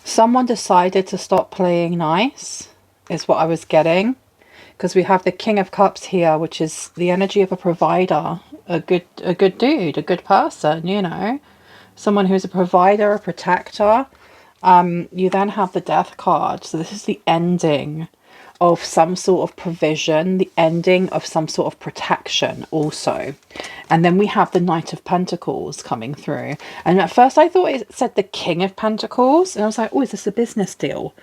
Someone decided to stop playing nice, is what I was getting. Because we have the King of Cups here, which is the energy of a provider, a good dude, a good person, you know. Someone who's a provider, a protector. You then have the Death card. So this is the ending of some sort of provision, the ending of some sort of protection also. And then we have the Knight of Pentacles coming through. And at first I thought it said the King of Pentacles. And I was like, oh, is this a business deal?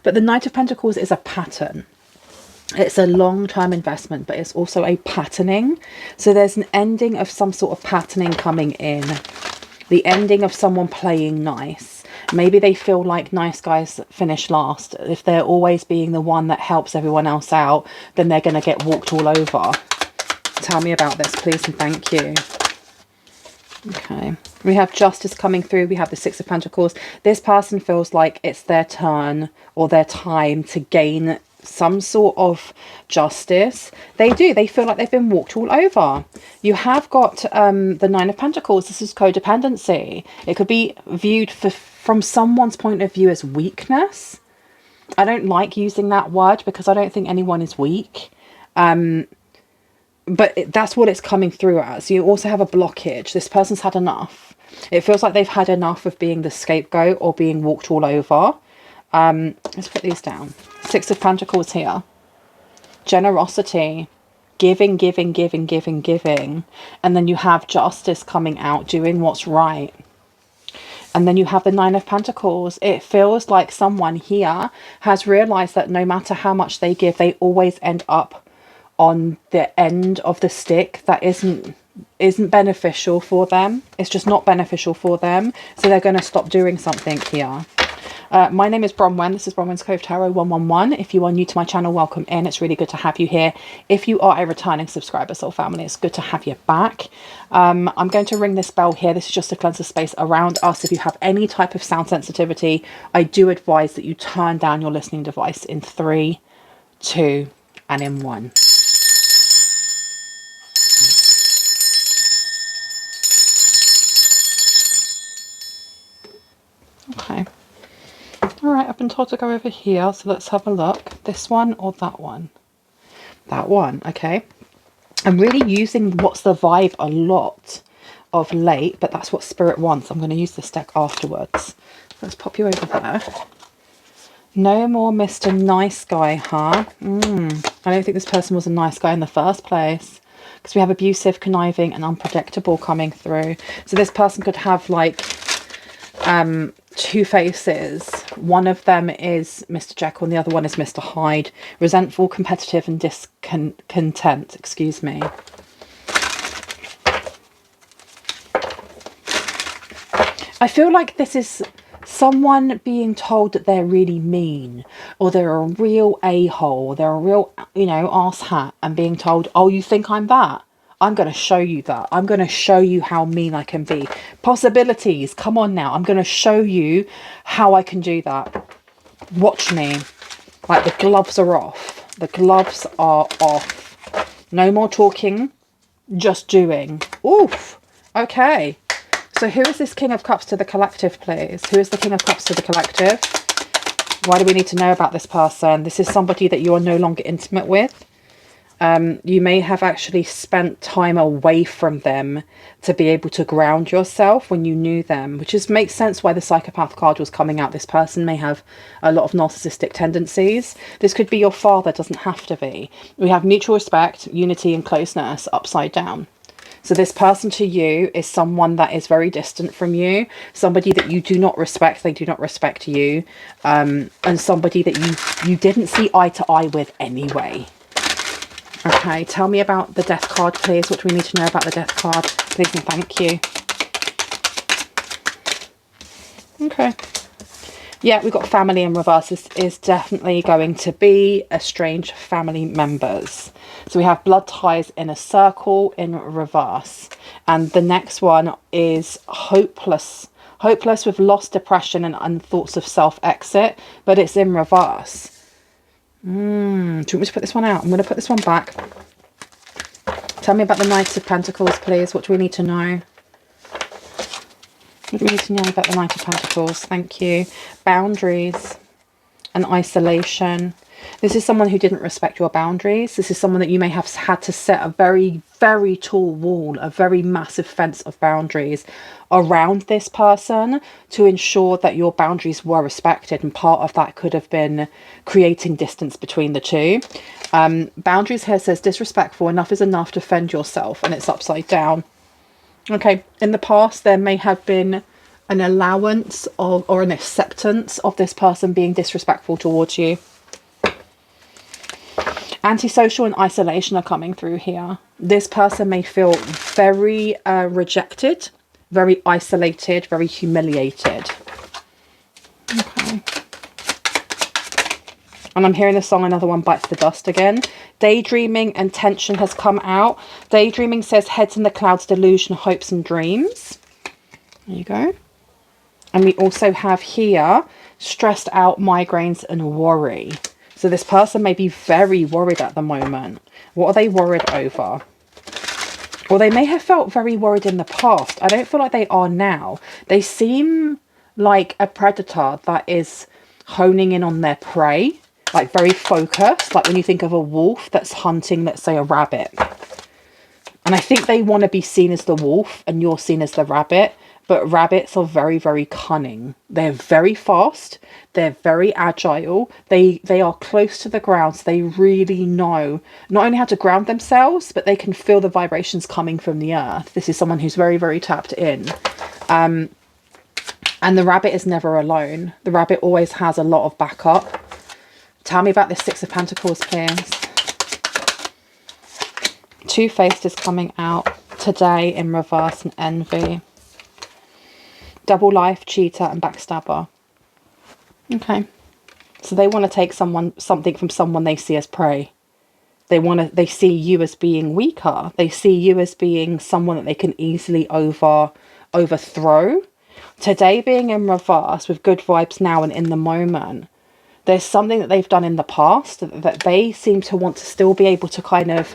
But the Knight of Pentacles is a pattern. It's a long-term investment, but it's also a patterning. So there's an ending of some sort of patterning coming in. The ending of someone playing nice. Maybe they feel like nice guys finish last. If they're always being the one that helps everyone else out, then they're going to get walked all over. Tell me about this, please, and thank you. Okay. We have justice coming through. We have the Six of Pentacles. This person feels like it's their turn or their time to gain some sort of justice. They do. They feel like they've been walked all over. You have got the Nine of Pentacles. This is codependency. It could be viewed from someone's point of view as weakness. I don't like using that word because I don't think anyone is weak. But that's what it's coming through as. You also have a blockage. This person's had enough. It feels like they've had enough of being the scapegoat or being walked all over. Let's put these down. Six of Pentacles here. Generosity. Giving, giving, giving, giving, giving. And then you have justice coming out, doing what's right. And then you have the Nine of Pentacles. It feels like someone here has realized that no matter how much they give, they always end up on the end of the stick that isn't beneficial for them. It's just not beneficial for them. So they're going to stop doing something here. My name is Bronwyn. This is Bronwyn's Cove Tarot 111. If you are new to my channel, welcome in. It's really good to have you here. If you are a returning subscriber, soul family, it's good to have you back. I'm going to ring this bell here. This is just to cleanse the space around us. If you have any type of sound sensitivity, I do advise that you turn down your listening device in 3, 2, and in 1. Okay. All right, I've been told to go over here, so let's have a look. This one or that one? That one, okay. I'm really using What's the Vibe a lot of late, but that's what Spirit wants. I'm going to use this deck afterwards. Let's pop you over there. No more Mr. Nice Guy, huh? I don't think this person was a nice guy in the first place. Because we have abusive, conniving, and unpredictable coming through. So this person could have like two faces. One of them is Mr. Jekyll and the other one is Mr. Hyde. Resentful, competitive, and discontent. Excuse me. I feel like this is someone being told that they're really mean, or they're a real a-hole, or they're a real, you know, arsehat, and being told, oh, you think I'm that? I'm going to show you that. I'm going to show you how mean I can be. Possibilities. Come on now. I'm going to show you how I can do that. Watch me. Like, the gloves are off. The gloves are off. No more talking. Just doing. Oof. Okay. So who is this King of Cups to the collective, please? Who is the King of Cups to the collective? Why do we need to know about this person? This is somebody that you are no longer intimate with. You may have actually spent time away from them to be able to ground yourself when you knew them, which just makes sense why the psychopath card was coming out. This person may have a lot of narcissistic tendencies. This could be your father, doesn't have to be. We have mutual respect, unity, and closeness upside down. So this person to you is someone that is very distant from you, somebody that you do not respect, they do not respect you, and somebody that you didn't see eye to eye with anyway. Okay, tell me about the Death card, please. What do we need to know about the Death card? Please and thank you. Okay. Yeah, we've got family in reverse. This is definitely going to be estranged family members. So we have blood ties in a circle in reverse. And the next one is hopeless. Hopeless with loss, depression, and thoughts of self-exit. But it's in reverse. Do you want me to put this one out? I'm going to put this one back. Tell me about the Knight of Pentacles, please. What do we need to know? What do we need to know about the Knight of Pentacles? Thank you. Boundaries and isolation. This is someone who didn't respect your boundaries. This is someone that you may have had to set a very, very tall wall, a very massive fence of boundaries around this person to ensure that your boundaries were respected. And part of that could have been creating distance between the two. Boundaries here says disrespectful. Enough is enough. Defend yourself. And it's upside down. Okay. In the past, there may have been an allowance of or an acceptance of this person being disrespectful towards you. Antisocial and isolation are coming through here. This person may feel very rejected, very isolated, very humiliated. Okay. And I'm hearing the song Another One Bites the Dust again. Daydreaming and tension has come out. Daydreaming says heads in the clouds, delusion, hopes and dreams. There you go. And we also have here stressed out, migraines and worry. So this person may be very worried at the moment. What are they worried over? Or they may have felt very worried in the past. I don't feel like they are now. They seem like a predator that is honing in on their prey. Like very focused. Like when you think of a wolf that's hunting, let's say, a rabbit. And I think they want to be seen as the wolf and you're seen as the rabbit. But rabbits are very, very cunning. They're very fast. They're very agile. They are close to the ground. So they really know not only how to ground themselves, but they can feel the vibrations coming from the earth. This is someone who's very, very tapped in. And the rabbit is never alone. The rabbit always has a lot of backup. Tell me about this Six of Pentacles, please. Two-Faced is coming out today in reverse and envy. Double life, cheater and backstabber. Okay. So they want to take something from someone they see as prey. They see you as being weaker. They see you as being someone that they can easily overthrow. Today being in reverse with good vibes now and in the moment. There's something that they've done in the past that they seem to want to still be able to kind of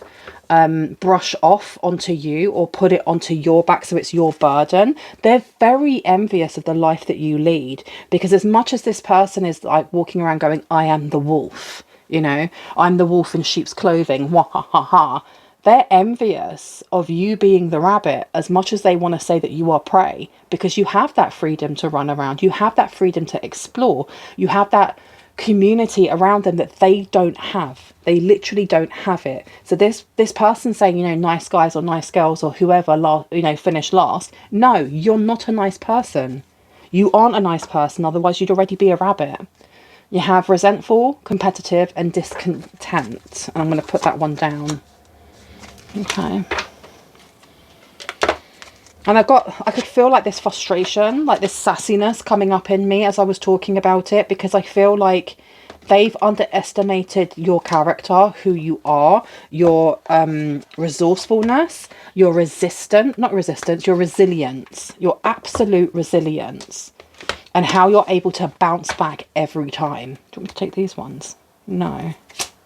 brush off onto you or put it onto your back so it's your burden. They're very envious of the life that you lead, because as much as this person is like walking around going, I am the wolf, you know, I'm the wolf in sheep's clothing, wah ha ha ha. They're envious of you being the rabbit as much as they want to say that you are prey, because you have that freedom to run around. You have that freedom to explore. You have that community around them that they don't have. They literally don't have it. So this person saying, you know, nice guys or nice girls or whoever, finish last. No, you're not a nice person. You aren't a nice person. Otherwise, you'd already be a rabbit. You have resentful, competitive, and discontent. And I'm going to put that one down. Okay. And I could feel like this frustration, like this sassiness coming up in me as I was talking about it, because I feel like they've underestimated your character, who you are, your resourcefulness, your your resilience, your absolute resilience, and how you're able to bounce back every time. Do you want me to take these ones? No.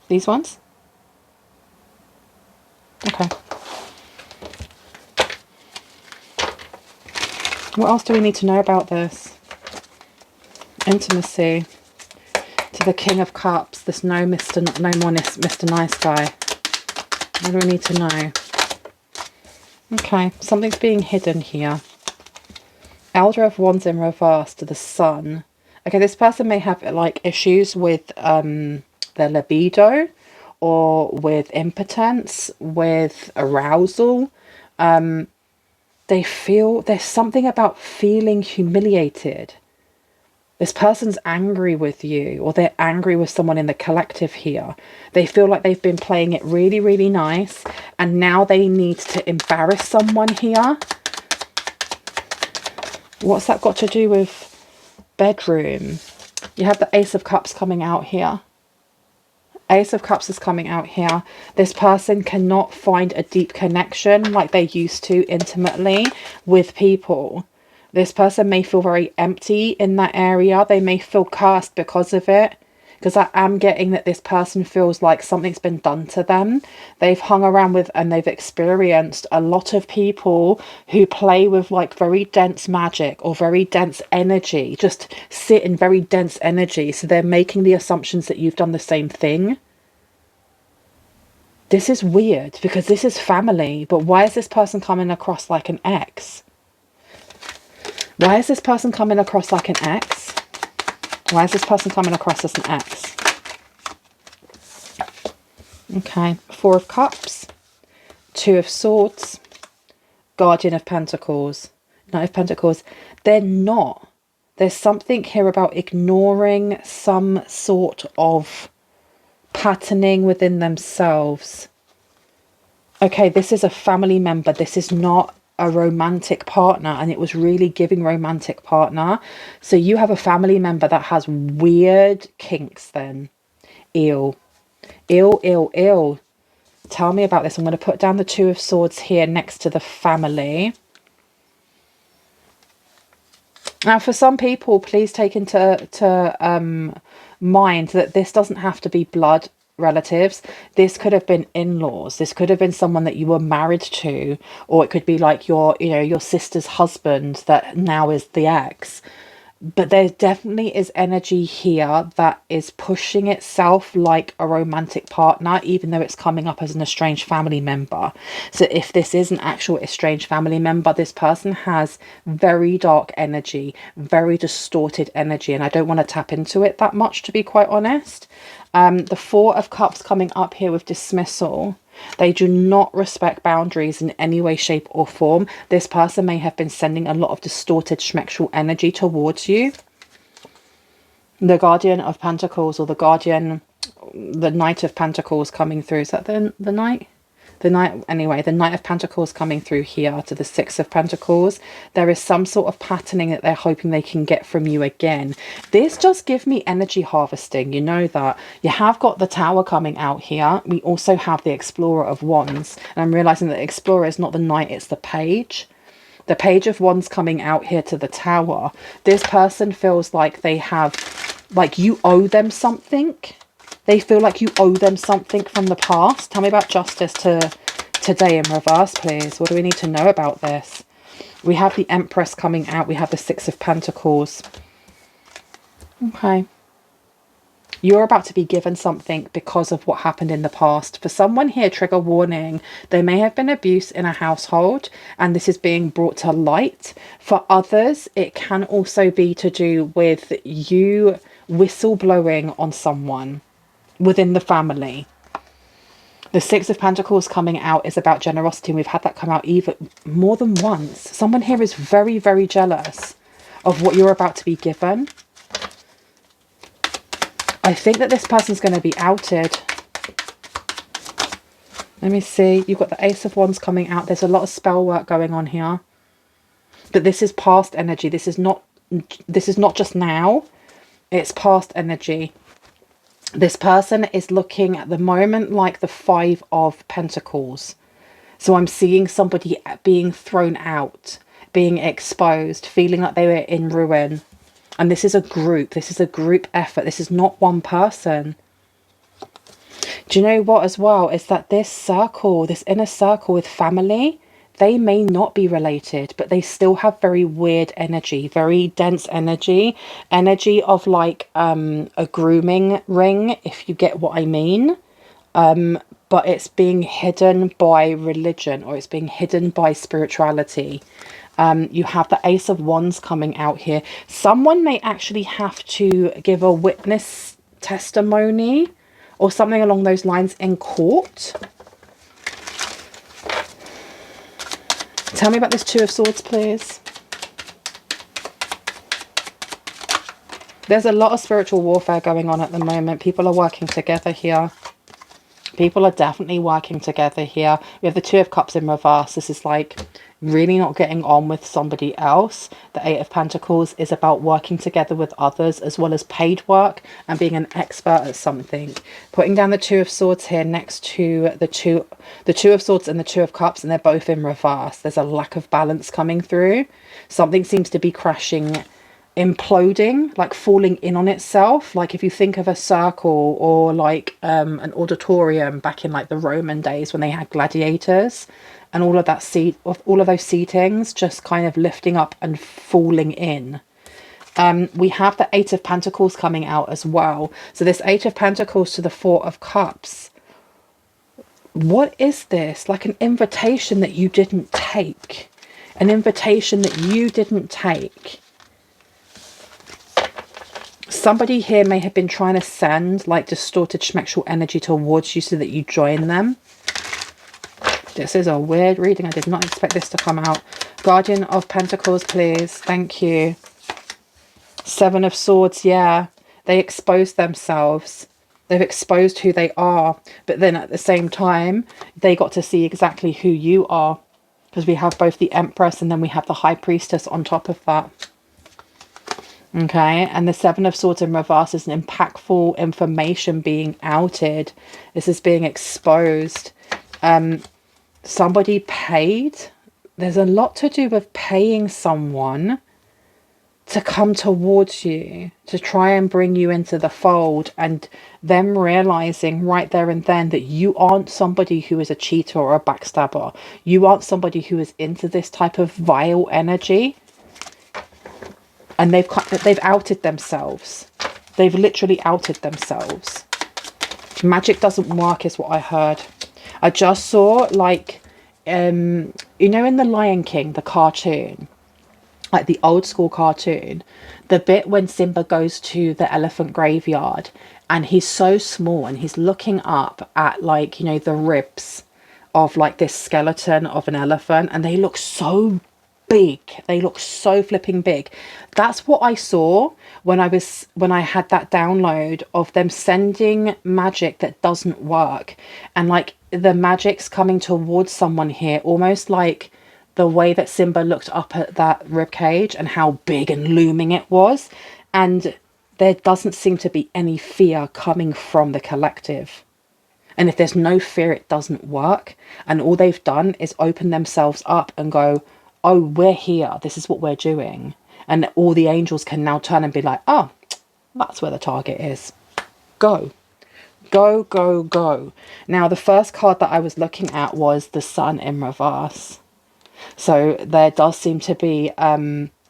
These ones? Okay. What else do we need to know about this? Intimacy. To the King of Cups. This no more Mr. Nice Guy. What do we need to know? Okay, something's being hidden here. Elder of Wands in reverse to the Sun. Okay, this person may have like issues with their libido, or with impotence, with arousal. They feel there's something about feeling humiliated. This person's angry with you, or they're angry with someone in the collective here. They feel like they've been playing it really, really nice, and now they need to embarrass someone here. What's that got to do with bedroom? You have the Ace of Cups coming out here. Ace of Cups is coming out here. This person cannot find a deep connection like they used to intimately with people. This person may feel very empty in that area. They may feel cursed because of it. because I am getting that this person feels like something's been done to them. They've hung around with and they've experienced a lot of people who play with like very dense magic or very dense energy, just sit in very dense energy. So they're making the assumptions that you've done the same thing. This is weird because this is family, but why is this person coming across like an ex? Why is this person coming across like an ex? Why is this person coming across as an ex? Okay, Four of Cups, Two of Swords, Guardian of Pentacles, Knight of Pentacles. They're not. There's something here about ignoring some sort of patterning within themselves. Okay, this is a family member. This is not a romantic partner, and it was really giving romantic partner. So you have a family member that has weird kinks then. Ew. Ew, ew, ew. Tell me about this. I'm going to put down the Two of Swords here next to the family. Now, for some people, please take into mind that this doesn't have to be blood relatives. This could have been in-laws. This could have been someone that you were married to, or it could be like your, you know, your sister's husband that now is the ex. But there definitely is energy here that is pushing itself like a romantic partner, even though it's coming up as an estranged family member. So if this is an actual estranged family member, this person has very dark energy, very distorted energy, and I don't want to tap into it that much, to be quite honest. The Four of Cups coming up here with dismissal. They do not respect boundaries in any way, shape or form. This person may have been sending a lot of distorted schmexual energy towards you. The Guardian of Pentacles, or the Guardian, the Knight of Pentacles coming through. Is that the Knight? The Knight, anyway, the Knight of Pentacles coming through here to the Six of Pentacles. There is some sort of patterning that they're hoping they can get from you again. This does give me energy harvesting, you know that. You have got the Tower coming out here. We also have the Explorer of Wands. And I'm realizing that the Explorer is not the Knight, it's the Page. The Page of Wands coming out here to the Tower. This person feels like they have, like you owe them something. They feel like you owe them something from the past. Tell me about justice today in reverse, please. What do we need to know about this? We have the Empress coming out. We have the Six of Pentacles. Okay. You're about to be given something because of what happened in the past. For someone here, trigger warning, there may have been abuse in a household and this is being brought to light. For others, it can also be to do with you whistleblowing on someone within the family. The Six of Pentacles coming out is about generosity, and we've had that come out even more than once. Someone here is very, very jealous of what you're about to be given. I think that this person's going to be outed. Let me see. You've got the Ace of Wands coming out. There's a lot of spell work going on here. But this is past energy. This is not just now. It's past energy. This person is looking at the moment like the Five of Pentacles. So I'm seeing somebody being thrown out, being exposed, feeling like they were in ruin. And this is a group. This is a group effort. This is not one person. Do you know what as well? Is that this circle, this inner circle with family, they may not be related, but they still have very weird energy, very dense energy of like a grooming ring, if you get what I mean. But it's being hidden by religion, or it's being hidden by spirituality. You have the Ace of Wands coming out here. Someone may actually have to give a witness testimony or something along those lines in court. Tell me about this Two of Swords, please. There's a lot of spiritual warfare going on at the moment. People are working together here. People are definitely working together here. We have the Two of Cups in reverse. This is like really not getting on with somebody else. The Eight of Pentacles is about working together with others, as well as paid work and being an expert at something. Putting down the Two of Swords here next to the Two of Swords and the Two of Cups, and they're both in reverse. There's a lack of balance coming through. Something seems to be crashing imploding, like falling in on itself. Like if you think of a circle, or like an auditorium back in like the Roman days when they had gladiators, and all of that all of those seatings just kind of lifting up and falling in. We have the Eight of Pentacles coming out as well. So this Eight of Pentacles to the Four of Cups. What is this? Like an invitation that you didn't take. An invitation that you didn't take. Somebody here may have been trying to send like distorted schmexual energy towards you so that you join them. This is a weird reading. I did not expect this to come out. Guardian of Pentacles, please. Thank you. Seven of Swords, yeah. They exposed themselves. They've exposed who they are. But then at the same time, they got to see exactly who you are. Because we have both the Empress and then we have the High Priestess on top of that. Okay, and the Seven of Swords in reverse is an impactful information being outed. This is being exposed. Somebody paid. There's a lot to do with paying someone to come towards you, to try and bring you into the fold, and them realizing right there and then that you aren't somebody who is a cheater or a backstabber. You aren't somebody who is into this type of vile energy. And they've outed themselves. They've literally outed themselves. Magic doesn't work is what I heard. I just saw like, you know, in The Lion King, the cartoon, like the old school cartoon, the bit when Simba goes to the elephant graveyard and he's so small and he's looking up at like, you know, the ribs of like this skeleton of an elephant, and they look so big. They look so flipping big. That's what I saw when I had that download of them sending magic that doesn't work, and like the magic's coming towards someone here, almost like the way that Simba looked up at that rib cage and how big and looming it was, and there doesn't seem to be any fear coming from the collective. And if there's no fear, it doesn't work. And all they've done is open themselves up and go, oh, we're here, this is what we're doing. And all the angels can now turn and be like, oh, that's where the target is. Go. Go, go, go. Now, the first card that I was looking at was the Sun in reverse. So there does seem to be,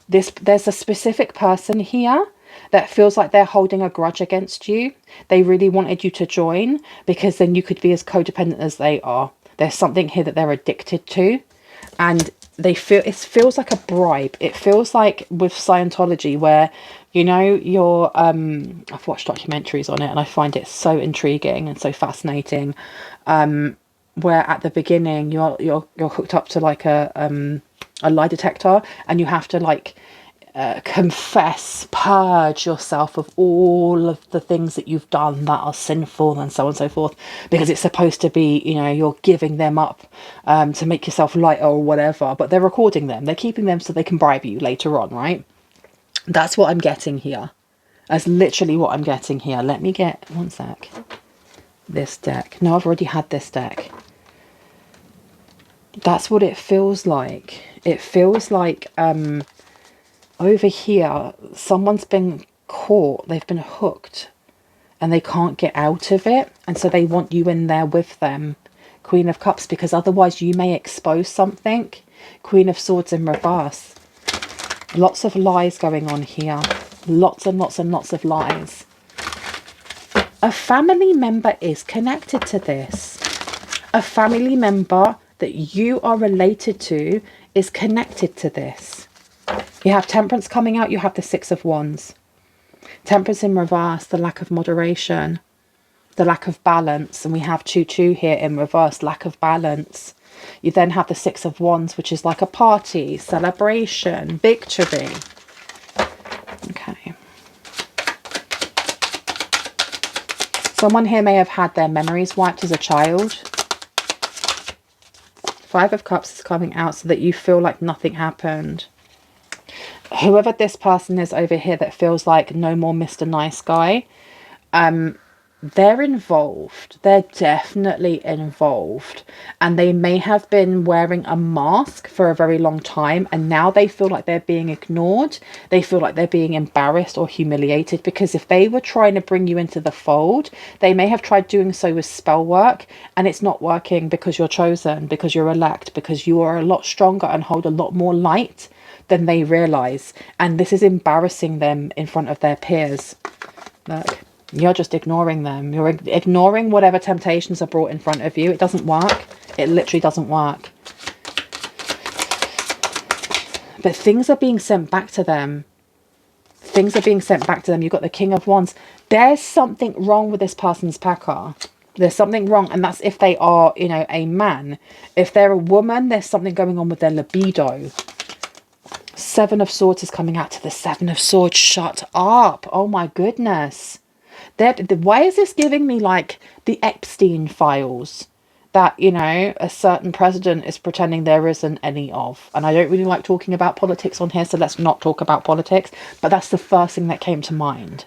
there's a specific person here that feels like they're holding a grudge against you. They really wanted you to join because then you could be as codependent as they are. There's something here that they're addicted to. And they feel, it feels like a bribe. It feels like with Scientology where, you know, you're I've watched documentaries on it and I find it so intriguing and so fascinating, where at the beginning you're hooked up to like a lie detector, and you have to like confess, purge yourself of all of the things that you've done that are sinful and so on and so forth, because it's supposed to be, you know, you're giving them up to make yourself lighter or whatever, but they're recording them, they're keeping them so they can bribe you later on, right? That's what I'm getting here. That's literally what I'm getting here. Let me get, one sec, this deck. No, I've already had this deck. That's what it feels like. It feels like over here, someone's been caught, they've been hooked, and they can't get out of it, and so they want you in there with them. Queen of Cups, because otherwise you may expose something. Queen of Swords in reverse. Lots of lies going on here. Lots and lots and lots of lies. A family member is connected to this. A family member that you are related to is connected to this. You have Temperance coming out, you have the Six of Wands. Temperance in reverse, the lack of moderation, the lack of balance. And we have 2-2 here in reverse, lack of balance. You then have the Six of Wands, which is like a party, celebration, victory. Okay. Someone here may have had their memories wiped as a child. Five of Cups is coming out so that you feel like nothing happened. Whoever this person is over here that feels like no more Mr. Nice Guy, they're involved. They're definitely involved. And they may have been wearing a mask for a very long time. And now they feel like they're being ignored. They feel like they're being embarrassed or humiliated. Because if they were trying to bring you into the fold, they may have tried doing so with spell work. And it's not working because you're chosen, because you're elect, because you are a lot stronger and hold a lot more light than they realize. And this is embarrassing them in front of their peers. Look. You're just ignoring them. You're ignoring whatever temptations are brought in front of you. It doesn't work. It literally doesn't work. But things are being sent back to them. Things are being sent back to them. You've got the King of Wands. There's something wrong with this person's packer. There's something wrong. And that's if they are, you know, a man. If they're a woman, there's something going on with their libido. Seven of Swords is coming out to the Seven of Swords. Shut up. Oh my goodness. Why is this giving me like the Epstein files that, you know, a certain president is pretending there isn't any of? And I don't really like talking about politics on here, so let's not talk about politics. But that's the first thing that came to mind.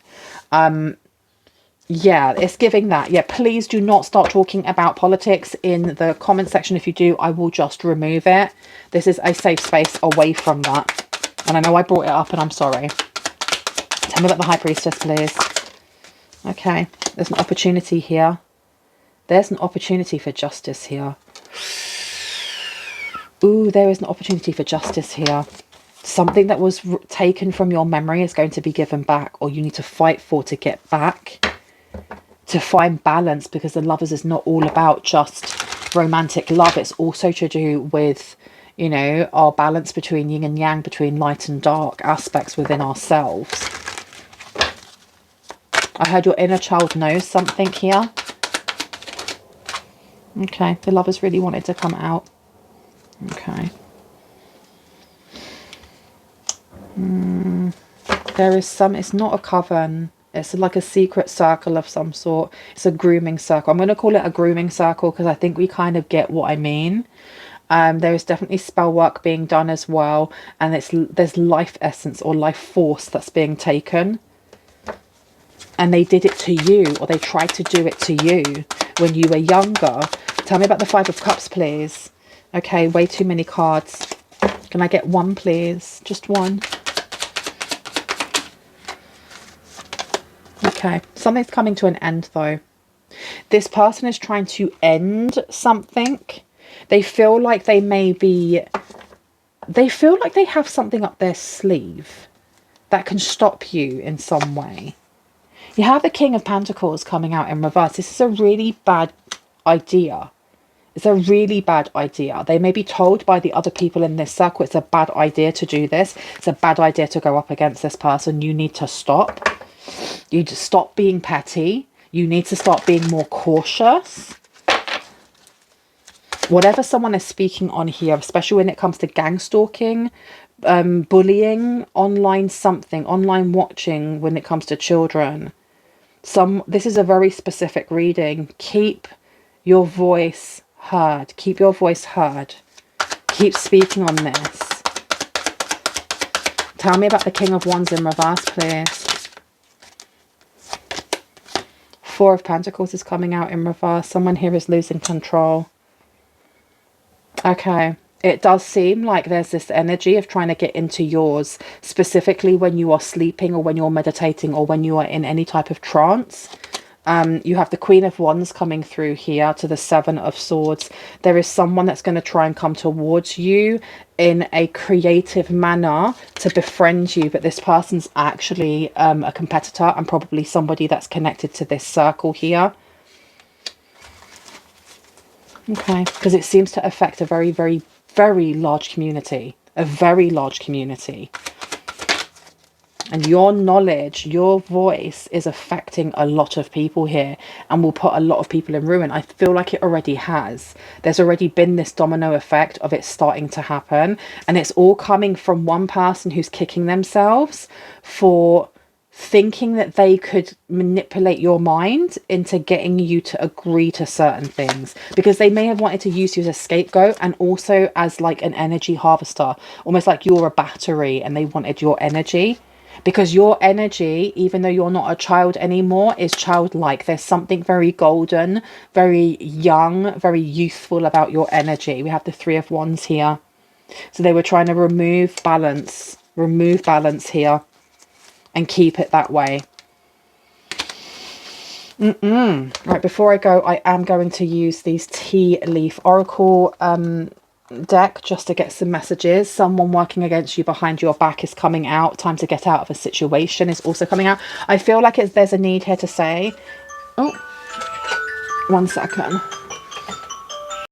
Yeah, it's giving that. Yeah, please do not start talking about politics in the comment section. If you do, I will just remove it. This is a safe space away from that. And I know I brought it up and I'm sorry. Tell me about the High Priestess, please. Okay, there's an opportunity here. There's an opportunity for justice here. Ooh, there is an opportunity for justice here. Something that was taken from your memory is going to be given back, or you need to fight for to get back. To find balance, because the Lovers is not all about just romantic love. It's also to do with, you know, our balance between yin and yang, between light and dark aspects within ourselves. I heard your inner child knows something here. Okay, the Lovers really wanted to come out. Okay. There is some, it's not a coven. It's like a secret circle of some sort. It's a grooming circle. I'm going to call it a grooming circle because I think we kind of get what I mean. There is definitely spell work being done as well. And there's life essence or life force that's being taken. And they did it to you, or they tried to do it to you when you were younger. Tell me about the Five of Cups, please. Okay, way too many cards. Can I get one, please? Just one. Okay, something's coming to an end, though. This person is trying to end something. They feel like they may be... They feel like they have something up their sleeve that can stop you in some way. You have the King of Pentacles coming out in reverse. This is a really bad idea. It's a really bad idea. They may be told by the other people in this circle it's a bad idea to do this. It's a bad idea to go up against this person. You need to stop. You need to stop being petty. You need to start being more cautious. Whatever someone is speaking on here, especially when it comes to gang stalking, bullying, online something, online watching when it comes to children. This is a very specific reading. Keep your voice heard. Keep your voice heard. Keep speaking on this. Tell me about the King of Wands in reverse, please. Four of Pentacles is coming out in reverse. Someone here is losing control. Okay. It does seem like there's this energy of trying to get into yours, specifically when you are sleeping or when you're meditating or when you are in any type of trance. You have the Queen of Wands coming through here to the Seven of Swords. There is someone that's going to try and come towards you in a creative manner to befriend you, but this person's actually a competitor and probably somebody that's connected to this circle here. Okay, because it seems to affect a very, very, very large community. A very large community. And your knowledge, your voice is affecting a lot of people here and will put a lot of people in ruin. I feel like it already has. There's already been this domino effect of it starting to happen. And it's all coming from one person who's kicking themselves for thinking that they could manipulate your mind into getting you to agree to certain things, because they may have wanted to use you as a scapegoat and also as like an energy harvester, almost like you're a battery and they wanted your energy. because your energy, even though you're not a child anymore, is childlike. There's something very golden, very young, very youthful about your energy. We have the Three of Wands here. So they were trying to remove balance here and keep it that way. Right, before I go, I am going to use these tea leaf oracle deck just to get some messages. Someone working against you behind your back is coming out. Time to get out of a situation is also coming out. I feel like there's a need here to say, oh, 1 second.